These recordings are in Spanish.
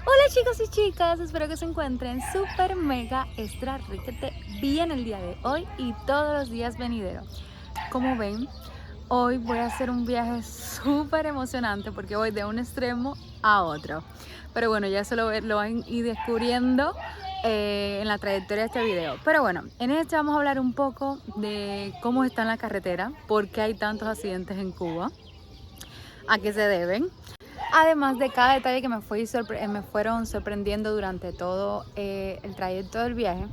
Hola chicos y chicas, espero que se encuentren súper mega extra riquete bien el día de hoy y todos los días venideros. Como ven, hoy voy a hacer un viaje súper emocionante porque voy de un extremo a otro. Pero bueno, ya eso lo van a ir descubriendo en la trayectoria de este video. Pero bueno, en este vamos a hablar un poco de cómo está en la carretera, por qué hay tantos accidentes en Cuba, a qué se deben. Además de cada detalle que me fueron sorprendiendo durante todo el trayecto del viaje.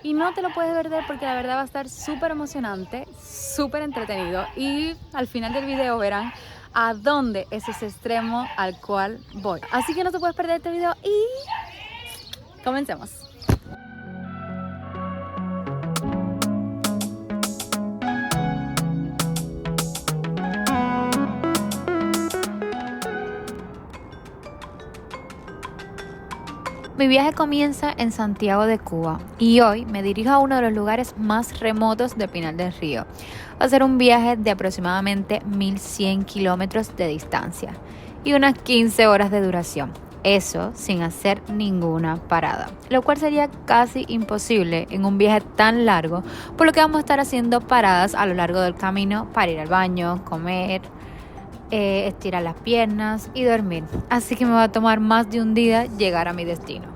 Y no te lo puedes perder porque la verdad va a estar súper emocionante, súper entretenido. Y al final del video verán a dónde es ese extremo al cual voy. Así que no te puedes perder este video y comencemos. Mi viaje comienza en Santiago de Cuba y hoy me dirijo a uno de los lugares más remotos de Pinar del Río. Va a ser un viaje de aproximadamente 1100 kilómetros de distancia y unas 15 horas de duración. Eso sin hacer ninguna parada, lo cual sería casi imposible en un viaje tan largo, por lo que vamos a estar haciendo paradas a lo largo del camino para ir al baño, comer, estirar las piernas y dormir. Así que me va a tomar más de un día llegar a mi destino.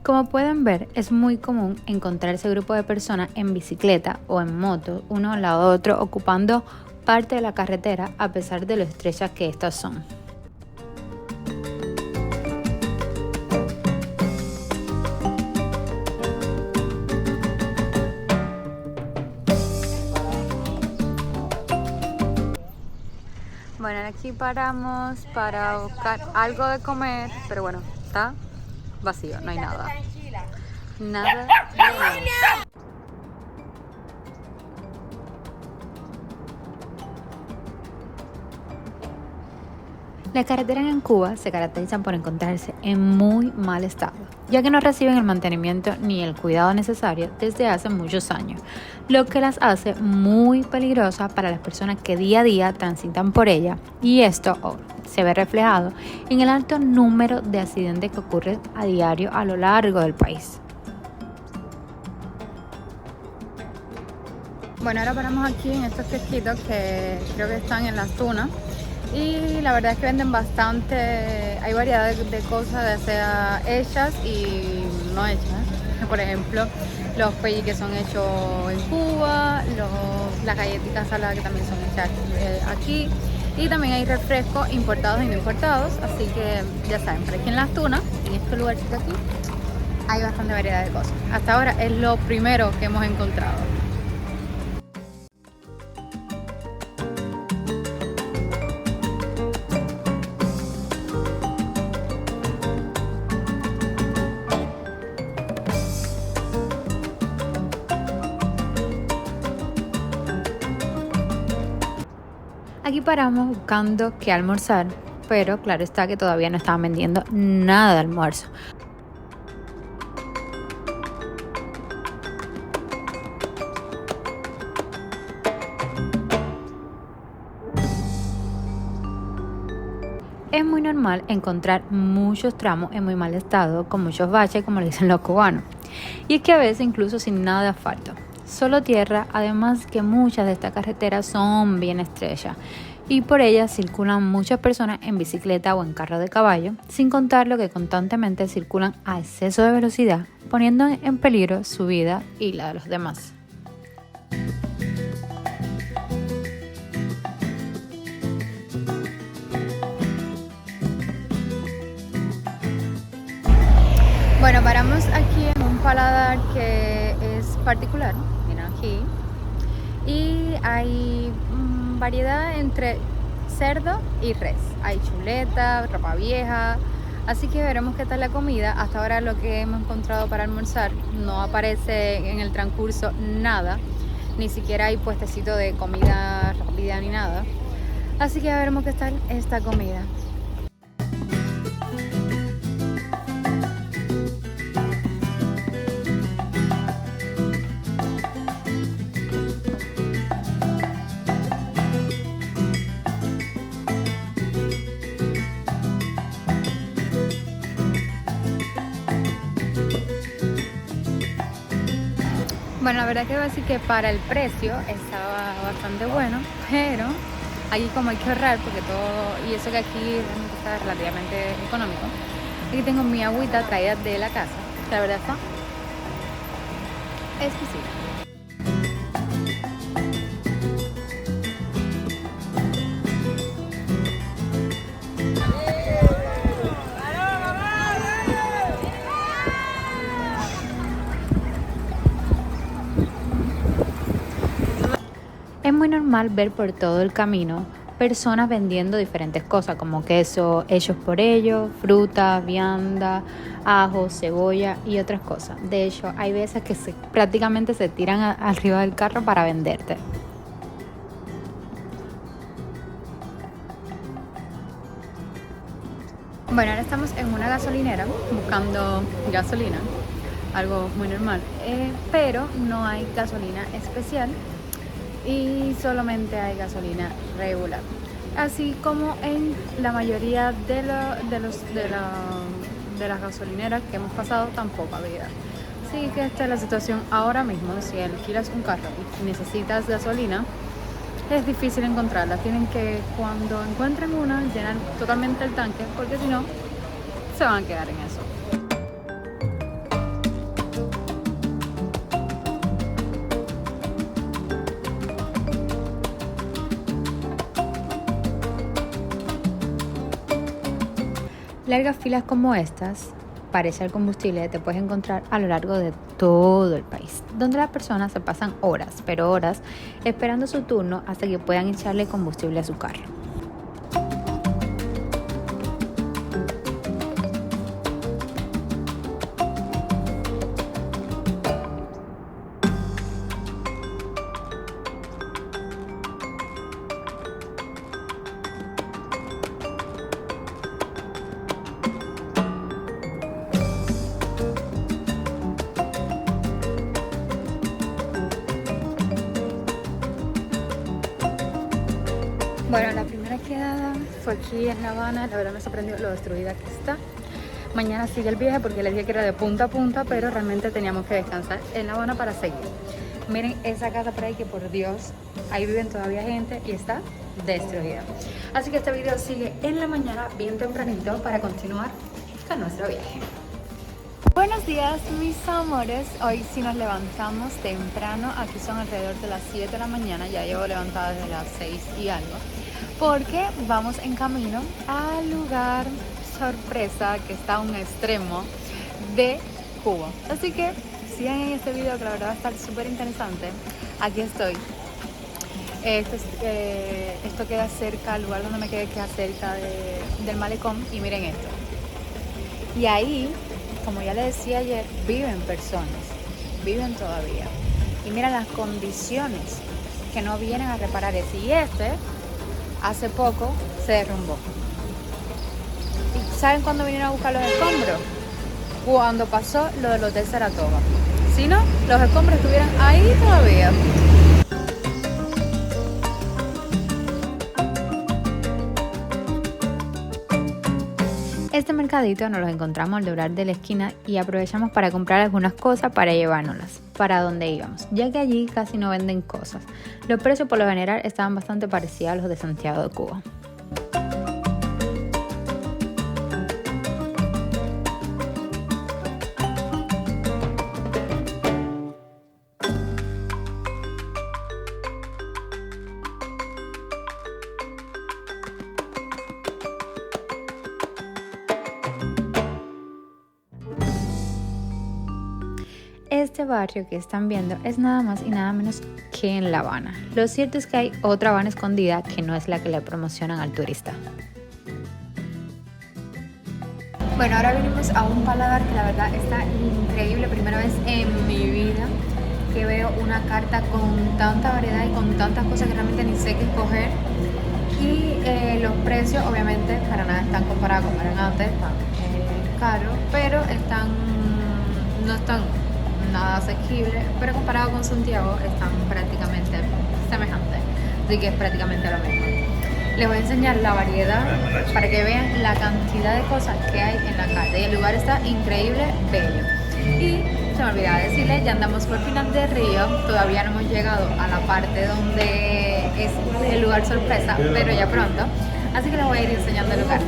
Como pueden ver, es muy común encontrar ese grupo de personas en bicicleta o en moto, uno al lado de otro, ocupando parte de la carretera a pesar de lo estrechas que estas son. Bueno, aquí paramos para buscar algo de comer, pero bueno, está vacío, no hay nada. Nada de nada. Las carreteras en Cuba se caracterizan por encontrarse en muy mal estado, ya que no reciben el mantenimiento ni el cuidado necesario desde hace muchos años, lo que las hace muy peligrosas para las personas que día a día transitan por ella, y esto se ve reflejado en el alto número de accidentes que ocurren a diario a lo largo del país. Bueno, ahora paramos aquí en estos kiosquitos que creo que están en las tunas. Y la verdad es que venden bastante, hay variedad de cosas, ya sea hechas y no hechas. Por ejemplo, los pelliques son hechos en Cuba, las galletitas saladas que también son hechas aquí. Y también hay refrescos importados y no importados, así que ya saben, por aquí en las tunas, en este lugarcito aquí, hay bastante variedad de cosas. Hasta ahora es lo primero que hemos encontrado. Aquí paramos buscando qué almorzar, pero claro está que todavía no estaban vendiendo nada de almuerzo. Es muy normal encontrar muchos tramos en muy mal estado, con muchos baches, como le dicen los cubanos. Y es que a veces incluso sin nada de asfalto, solo tierra, además que muchas de estas carreteras son bien estrechas y por ellas circulan muchas personas en bicicleta o en carro de caballo, sin contar lo que constantemente circulan a exceso de velocidad, poniendo en peligro su vida y la de los demás. Bueno, paramos aquí en un paladar que es particular, miren aquí, y hay variedad entre cerdo y res. Hay chuleta, ropa vieja, así que veremos qué tal la comida. Hasta ahora lo que hemos encontrado para almorzar no aparece en el transcurso nada ni siquiera hay puestecito de comida rápida ni nada. Así que ya veremos qué tal esta comida. Bueno, la verdad que voy a decir que para el precio estaba bastante bueno, pero aquí como hay que ahorrar porque todo, y eso que aquí realmente está relativamente económico. Aquí tengo mi agüita traída de la casa, que la verdad está exquisita. Es muy normal ver por todo el camino personas vendiendo diferentes cosas como queso hechos por ellos, fruta, vianda, ajo, cebolla y otras cosas. De hecho, hay veces que prácticamente se tiran arriba del carro para venderte. Bueno, ahora estamos en una gasolinera buscando gasolina, algo muy normal, pero no hay gasolina especial y solamente hay gasolina regular, así como en la mayoría de las gasolineras que hemos pasado tampoco había. Así que esta es la situación ahora mismo. Si alquilas un carro y necesitas gasolina, es difícil encontrarla. Tienen que, cuando encuentren una, llenar totalmente el tanque, porque si no, se van a quedar en eso. Largas filas como estas para echar combustible te puedes encontrar a lo largo de todo el país, donde las personas se pasan horas, pero horas, esperando su turno hasta que puedan echarle combustible a su carro. Bueno, la primera quedada fue aquí en La Habana. La verdad me sorprendió lo destruida que está. Mañana sigue el viaje porque les dije que era de punta a punta, pero realmente teníamos que descansar en La Habana para seguir. Miren esa casa por ahí que, por Dios, ahí viven todavía gente y está destruida. Así que este video sigue en la mañana bien tempranito para continuar con nuestro viaje. Buenos días, mis amores. Hoy sí nos levantamos temprano. Aquí son alrededor de las 7 de la mañana. Ya llevo levantada desde las 6 y algo, porque vamos en camino al lugar sorpresa que está a un extremo de Cuba. Así que sigan en este video, que la verdad va a estar súper interesante. Aquí estoy. Esto queda cerca, el lugar donde me quedé queda cerca del malecón. Y miren esto. Y ahí, como ya les decía ayer, viven personas, viven todavía. Y mira las condiciones que no vienen a reparar eso. Y hace poco se derrumbó. ¿Y saben cuándo vinieron a buscar los escombros? Cuando pasó lo del Hotel Saratoga. Si no, los escombros estuvieran ahí todavía. Este mercadito nos lo encontramos al doblar de la esquina y aprovechamos para comprar algunas cosas para llevárnoslas para donde íbamos, ya que allí casi no venden cosas. Los precios por lo general estaban bastante parecidos a los de Santiago de Cuba. Este barrio que están viendo es nada más y nada menos que en La Habana. Lo cierto es que hay otra Habana escondida que no es la que le promocionan al turista. Bueno, ahora venimos a un paladar que la verdad está increíble. Primera vez en mi vida que veo una carta con tanta variedad y con tantas cosas que realmente ni sé qué escoger. Y los precios obviamente para nada están comparados como eran antes, están caros, pero no están nada asequibles, pero comparado con Santiago están prácticamente semejantes, así que es prácticamente lo mismo. Les voy a enseñar la variedad para que vean la cantidad de cosas que hay en la calle. Y el lugar está increíble, bello. Y se me olvidaba decirles, ya andamos por Pinar del Río. Todavía no hemos llegado a la parte donde es el lugar sorpresa, pero ya pronto. Así que les voy a ir enseñando el lugar.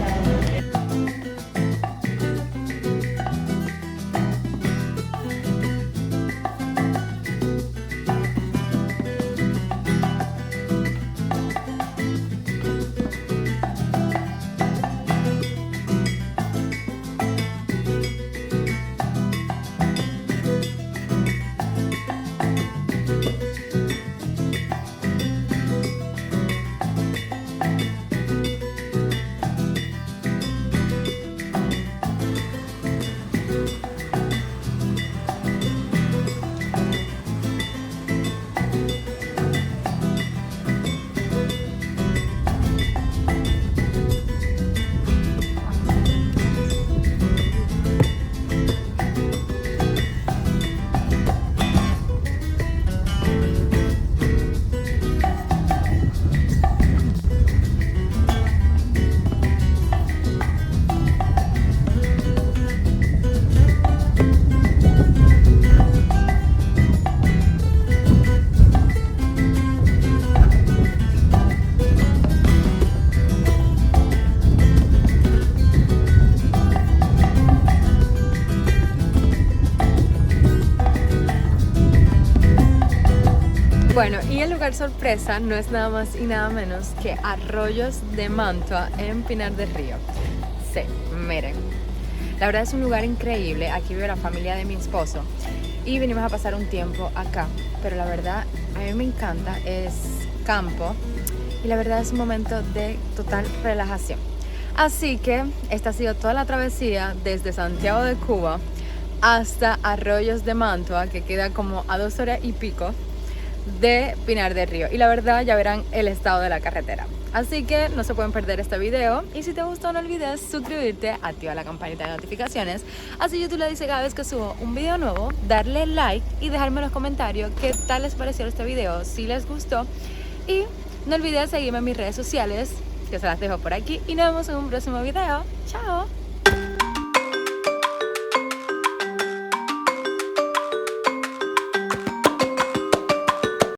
Bueno, y el lugar sorpresa no es nada más y nada menos que Arroyos de Mantua en Pinar del Río. Sí, miren, la verdad es un lugar increíble. Aquí vive la familia de mi esposo y venimos a pasar un tiempo acá, pero la verdad a mí me encanta, es campo y la verdad es un momento de total relajación. Así que esta ha sido toda la travesía desde Santiago de Cuba hasta Arroyos de Mantua, que queda como a 2 horas y pico de Pinar del Río, y la verdad ya verán el estado de la carretera, así que no se pueden perder este video. Y si te gustó, no olvides suscribirte, activar la campanita de notificaciones, así YouTube le dice cada vez que subo un video nuevo, darle like y dejarme en los comentarios qué tal les pareció este video, si les gustó, y no olvides seguirme en mis redes sociales, que se las dejo por aquí, y nos vemos en un próximo video. Chao.